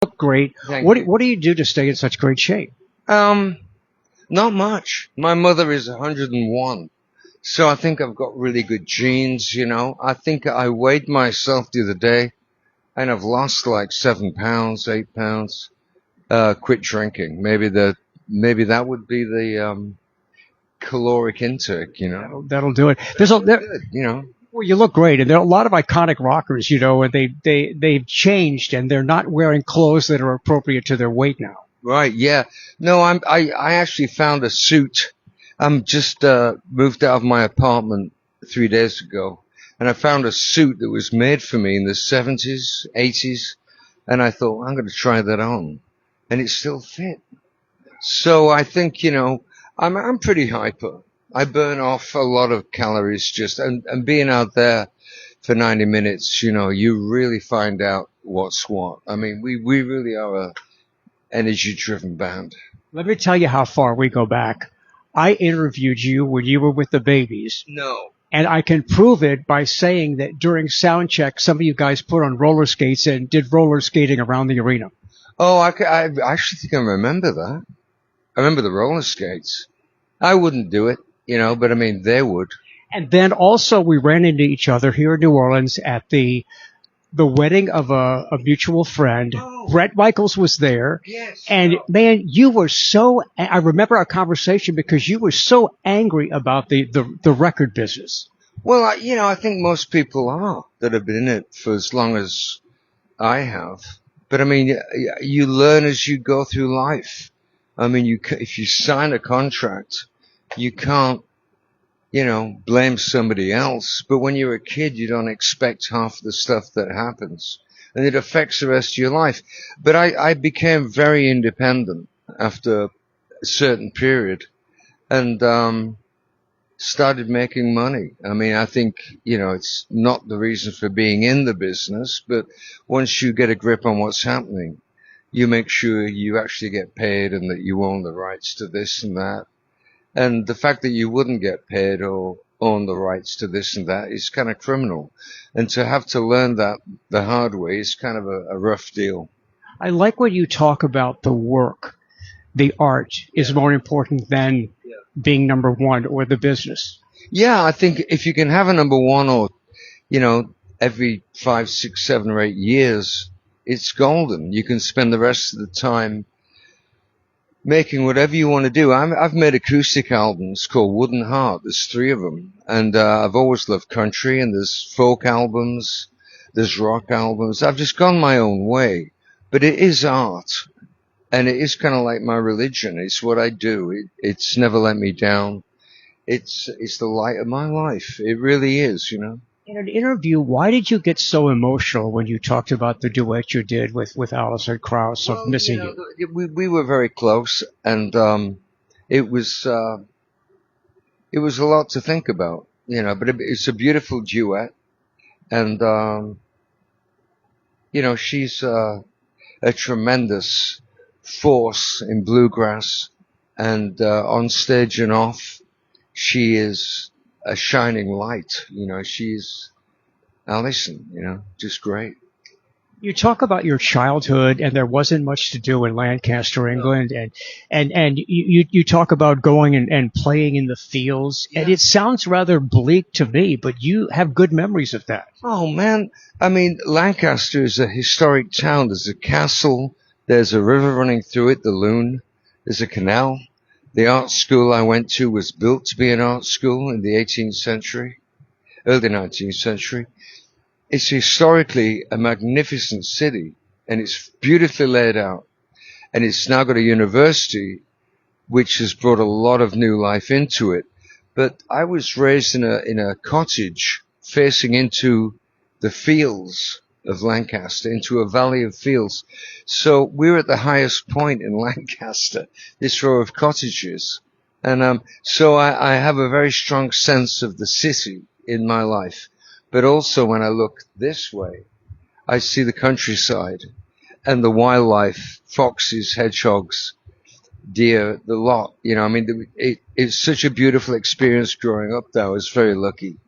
look great. Thank you. What do you do to stay in such great shape? Um, Not much. My mother is 101, so I think I've got really good genes, you know. I think I weighed myself the other day, and I've lost like 7 pounds, 8 pounds. Quit drinking. Maybe that would be the caloric intake, you know. That'll do it. But I feel good, you know. Well, you look great, and there are a lot of iconic rockers, and they've changed, and they're not wearing clothes that are appropriate to their weight now. Right, yeah. No, I actually found a suit. I'm just moved out of my apartment 3 days ago, and I found a suit that was made for me in the 70s, 80s, and I thought I'm going to try that on, and it still fit. So I think, I'm pretty hyper. I burn off a lot of calories and being out there for 90 minutes, you really find out what's what. I mean, we really are a energy driven band. Let me tell you how far we go back. I interviewed you when you were with the Babies, No. and I can prove it by saying that during sound check, some of you guys put on roller skates and did roller skating around the arena. Oh, I actually think I remember that. I remember the roller skates. I wouldn't do it, but I mean, they would. And then also we ran into each other here in New Orleans at the wedding of a mutual friend. Oh, Brett Michaels was there. yes. And Oh. man, you were so, I remember our conversation because you were so angry about the record business. Well, I think most people are that have been in it for as long as I have. But I mean, you learn as you go through life. I mean, if you sign a contract, you can't, blame somebody else. But when you're a kid, you don't expect half the stuff that happens, and it affects the rest of your life. But I became very independent after a certain period, and started making money. I mean, I think, it's not the reason for being in the business, but once you get a grip on what's happening, you make sure you actually get paid and that you own the rights to this and that. And the fact that you wouldn't get paid or own the rights to this and that is kind of criminal. And to have to learn that the hard way is kind of a rough deal. I like when you talk about the work. The art is more important than Yeah. being number one or the business. Yeah, I think if you can have a number one or, every 5, 6, 7, or 8 years, it's golden. You can spend the rest of the time making whatever you want to do. I've made acoustic albums called Wooden Heart. There's 3 of them. And I've always loved country, and there's folk albums, there's rock albums. I've just gone my own way. But it is art, and it is kind of like my religion. It's what I do. It's never let me down. It's the light of my life. It really is. In an interview, why did you get so emotional when you talked about the duet you did with Alison Krauss of Well, Missing You? we were very close, and it was it was a lot to think about, But it's a beautiful duet, and she's a tremendous force in bluegrass, and on stage and off, she is a shining light. She's Alison, just great. You talk about your childhood, and there wasn't much to do in Lancaster, England, and you talk about going and playing in the fields, and Yeah. it sounds rather bleak to me, but you have good memories of that. Oh man, I mean, Lancaster is a historic town. There's a castle, there's a river running through it, the Loon, there's a canal. The art school I went to was built to be an art school in the 18th century, early 19th century. It's historically a magnificent city, and it's beautifully laid out. And it's now got a university, which has brought a lot of new life into it. But I was raised in a cottage facing into the fields of Lancaster, into a valley of fields. So we're at the highest point in Lancaster, this row of cottages. And so I have a very strong sense of the city in my life. But also when I look this way, I see the countryside and the wildlife, foxes, hedgehogs, deer, the lot. I mean, it's such a beautiful experience growing up there. I was very lucky.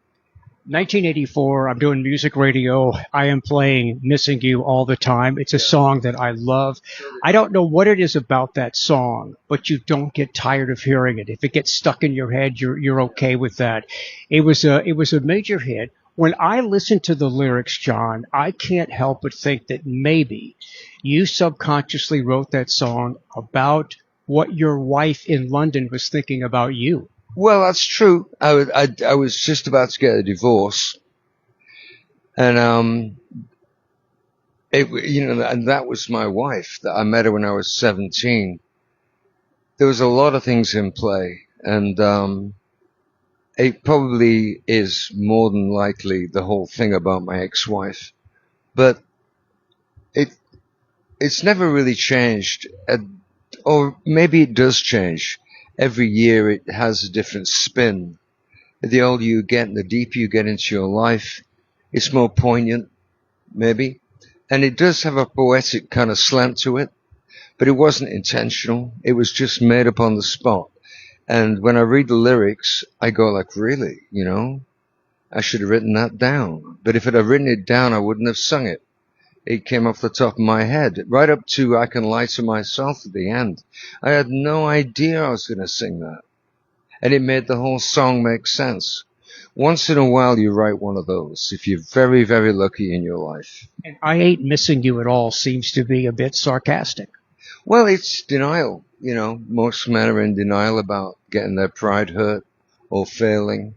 1984, I'm doing music radio. I am playing Missing You all the time. It's a song that I love. I don't know what it is about that song, but you don't get tired of hearing it. If it gets stuck in your head, you're okay with that. It was a major hit. When I listen to the lyrics, John, I can't help but think that maybe you subconsciously wrote that song about what your wife in London was thinking about you. Well, that's true. I was just about to get a divorce, and and that was my wife. That I met her when I was 17. There was a lot of things in play, and it probably is more than likely the whole thing about my ex-wife. But it it's never really changed, or maybe it does change. Every year it has a different spin. The older you get and the deeper you get into your life, it's more poignant, maybe. And it does have a poetic kind of slant to it, but it wasn't intentional. It was just made up on the spot. And when I read the lyrics, I go like, really, I should have written that down. But if I'd have written it down, I wouldn't have sung it. It came off the top of my head, right up to I Can Lie to Myself at the end. I had no idea I was going to sing that. And it made the whole song make sense. Once in a while, you write one of those, if you're very, very lucky in your life. And I Ain't Missing You at All seems to be a bit sarcastic. Well, it's denial. Most men are in denial about getting their pride hurt or failing.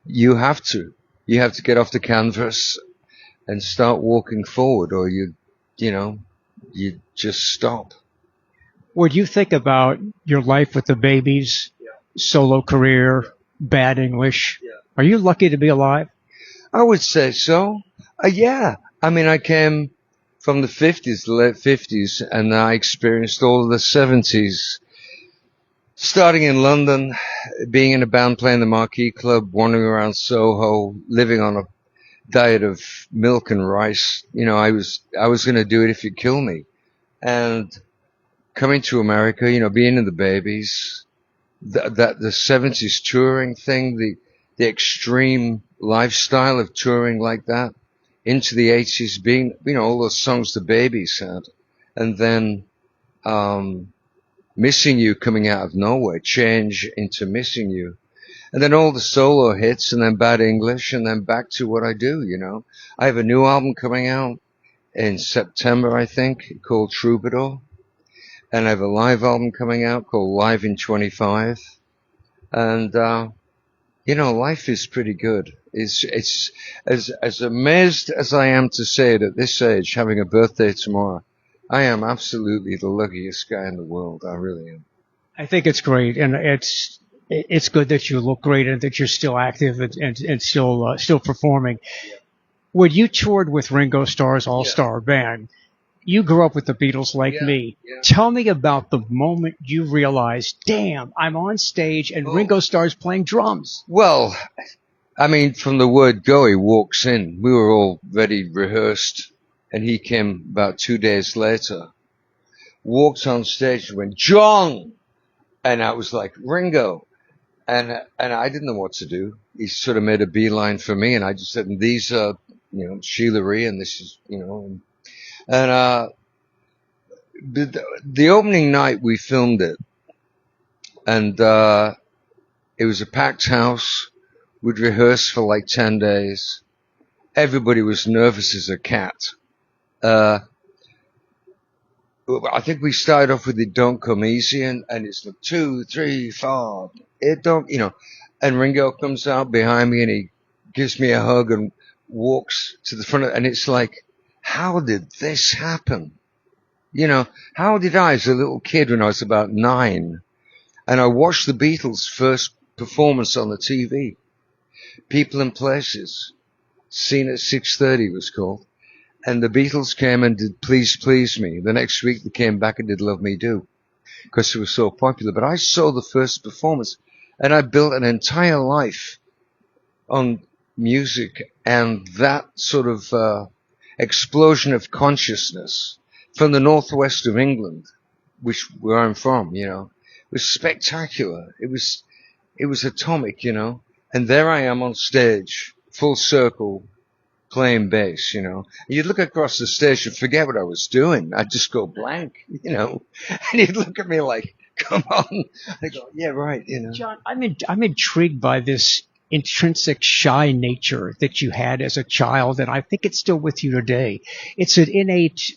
You have to. You have to get off the canvas and start walking forward, or you just stop. When you think about your life with the babies, solo career, bad English, are you lucky to be alive? I would say so. Yeah. I mean, I came from the 50s, the late 50s, and I experienced all of the 70s. Starting in London, being in a band playing the Marquee Club, wandering around Soho, living on a diet of milk and rice. I was going to do it if you kill me. And coming to America, being in the babies, the 70s touring thing, the extreme lifestyle of touring like that, into the 80s, being, all those songs the babies had, and then Missing You coming out of nowhere, change into Missing You, and then all the solo hits, and then Bad English, and then back to what I do. I have a new album coming out in September, I think, called Troubadour, and I have a live album coming out called Live in 25, and life is pretty good. It's as amazed as I am to say it at this age, having a birthday tomorrow. I am absolutely the luckiest guy in the world. I really am. I think it's great, and it's good that you look great and that you're still active and still performing. When you toured with Ringo Starr's All Star Band, you grew up with the Beatles like me. Yeah. Tell me about the moment you realized, damn, I'm on stage and Ringo Starr's playing drums. Well, I mean, from the word go, he walks in. We were all ready, rehearsed, and he came about 2 days later, walked on stage and went, John! And I was like, Ringo. And I didn't know what to do. He sort of made a beeline for me, and I just said, and these are, Sheila Ree, and this is, and the opening night we filmed it, and it was a packed house. We'd rehearsed for like 10 days. Everybody was nervous as a cat. I think we started off with It Don't Come Easy, and it's like 2, 3, 4. It don't, and Ringo comes out behind me and he gives me a hug and walks to the front and it's like, how did this happen? How did I, as a little kid when I was about 9, and I watched the Beatles' first performance on the TV, People and Places, Scene at 6:30 was called. And the Beatles came and did Please Please Me. The next week they came back and did Love Me Do, because it was so popular. But I saw the first performance, and I built an entire life on music and that sort of explosion of consciousness from the northwest of England, where I'm from. It was spectacular. It was atomic. And there I am on stage full circle playing bass, you know. You'd look across the stage and forget what I was doing. I'd just go blank, you know. And he'd look at me like, come on. I go, yeah, right, you know. John, I'm intrigued by this intrinsic shy nature that you had as a child, and I think it's still with you today. It's an innate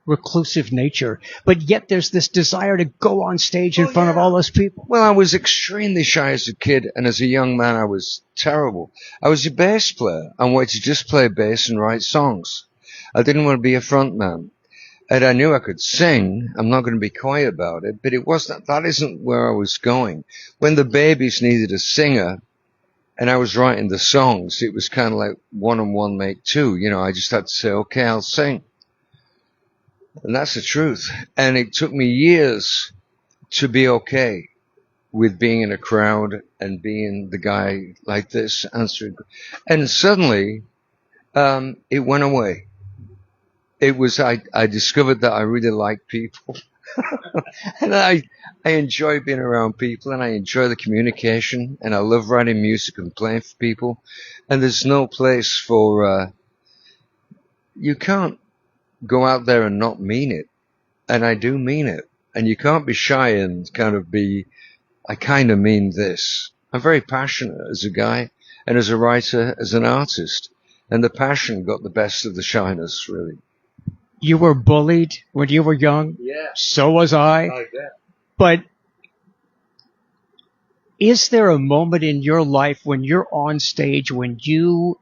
reclusive nature, but yet there's this desire to go on stage in front of all those people. Well, I was extremely shy as a kid, and as a young man, I was terrible. I was a bass player. I wanted to just play bass and write songs. I didn't want to be a front man. And I knew I could sing. I'm not going to be coy about it, but that isn't where I was going. When the Babies needed a singer, and I was writing the songs, it was kind of like 1 and 1 make 2. You know, I just had to say, okay, I'll sing. And that's the truth. And it took me years to be okay with being in a crowd and being the guy like this answering. And suddenly, it went away. It was, I discovered that I really like people. And I enjoy being around people, and I enjoy the communication, and I love writing music and playing for people. And there's no place for, you can't go out there and not mean it. And I do mean it. And you can't be shy and kind of be, I kind of mean this. I'm very passionate as a guy and as a writer, as an artist. And the passion got the best of the shyness, really. You were bullied when you were young. Yeah. So was I. Like that. But is there a moment in your life when you're on stage when you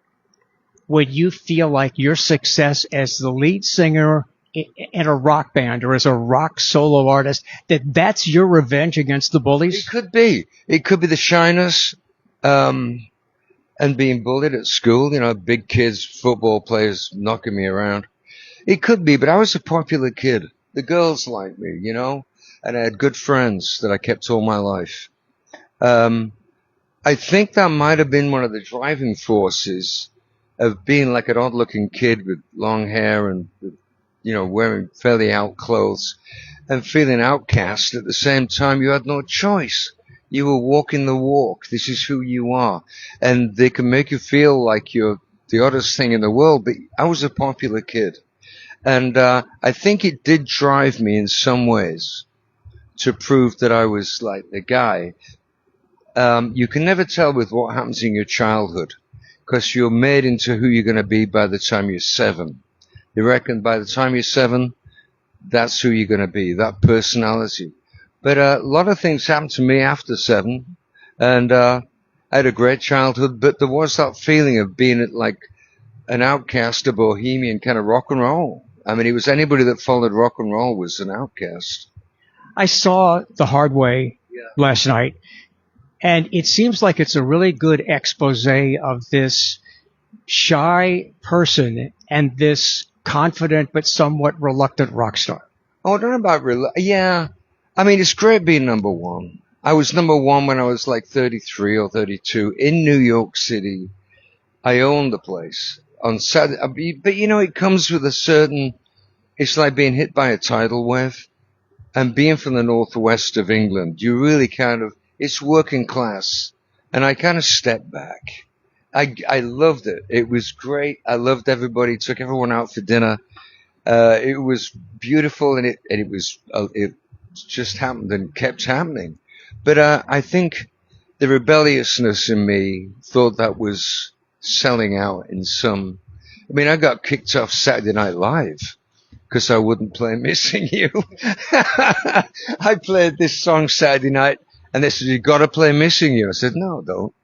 feel like your success as the lead singer in a rock band or as a rock solo artist, that's your revenge against the bullies? It could be. It could be the shyness, and being bullied at school, you know, big kids, football players knocking me around. It could be, but I was a popular kid. The girls liked me, you know, and I had good friends that I kept all my life. I think that might have been one of the driving forces of being like an odd-looking kid with long hair and, you know, wearing fairly out clothes and feeling outcast. At the same time, you had no choice. You were walking the walk. This is who you are. And they can make you feel like you're the oddest thing in the world, but I was a popular kid. And I think it did drive me in some ways to prove that I was like the guy. You can never tell with what happens in your childhood, because you're made into who you're going to be by the time you're 7. You reckon by the time you're 7, that's who you're going to be, that personality. But a lot of things happened to me after 7, and I had a great childhood, but there was that feeling of being like an outcast, a bohemian kind of rock and roll. I mean, it was anybody that followed rock and roll was an outcast. I saw The Hard Way last night, and it seems like it's a really good expose of this shy person and this confident but somewhat reluctant rock star. Oh, I don't know about yeah. I mean, it's great being number 1. I was number 1 when I was like 33 or 32 in New York City. I owned the place on Saturday, but you know, it comes with a certain, it's like being hit by a tidal wave, and being from the northwest of England, you really kind of, it's working class, and I kind of stepped back. I loved it. It was great. I loved everybody. Took everyone out for dinner. It was beautiful, and it just happened and kept happening. But I think the rebelliousness in me thought that was selling out in some. I mean, I got kicked off Saturday Night Live because I wouldn't play Missing You. I played this song Saturday night, and they said, "You got to play Missing You." I said, "No, don't."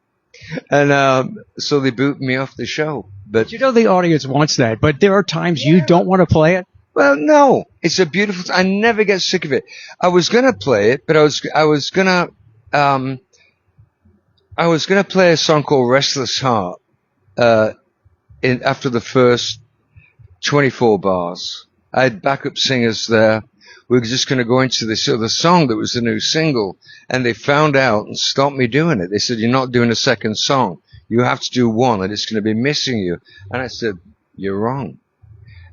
And so they booted me off the show. But you know, the audience wants that, but there are times you don't want to play it. Well, no, it's a beautiful. I never get sick of it. I was gonna play it, but I was gonna play a song called "Restless Heart" after the first 24 bars. I had backup singers there. We were just going to go into this other song that was the new single, and they found out and stopped me doing it. They said, "You're not doing a second song. You have to do one, and it's going to be Missing You." And I said, "You're wrong."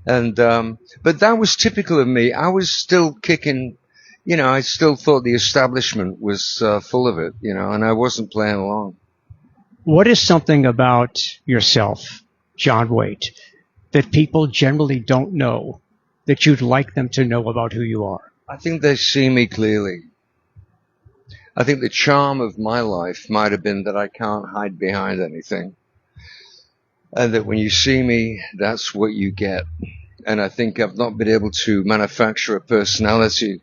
And but that was typical of me. I was still kicking, you know, I still thought the establishment was full of it, you know, and I wasn't playing along. What is something about yourself, John Waite, that people generally don't know that you'd like them to know about who you are? I think they see me clearly. I think the charm of my life might have been that I can't hide behind anything. And that when you see me, that's what you get. And I think I've not been able to manufacture a personality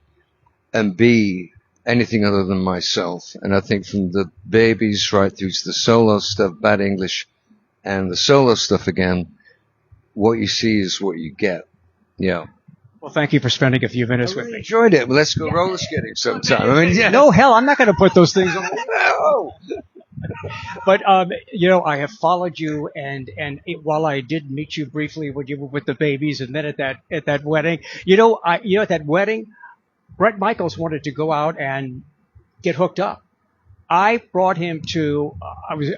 and be anything other than myself. And I think from the babies right through to the solo stuff, Bad English, and the solo stuff again, what you see is what you get. Yeah. Well, thank you for spending a few I minutes with really me. enjoyed it. Well, let's go roller skating sometime. I mean, yeah. No, hell, I'm not going to put those things on. No. But I have followed you, and while I did meet you briefly when you were with the babies, and then at that wedding, at that wedding, Bret Michaels wanted to go out and get hooked up. I brought him to.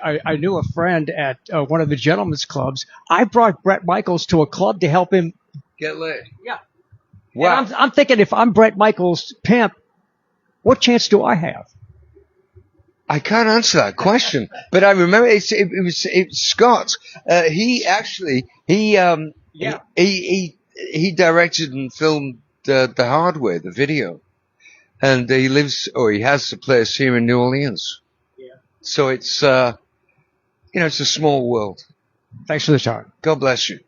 I knew a friend at one of the gentlemen's clubs. I brought Bret Michaels to a club to help him Get laid. Yeah. Wow. And I'm thinking, if I'm Bret Michaels' pimp, what chance do I have? I can't answer that question, but I remember it was Scott. He actually he directed and filmed the Hard Way, the video, and he has a place here in New Orleans. Yeah. So it's it's a small world. Thanks for the time. God bless you.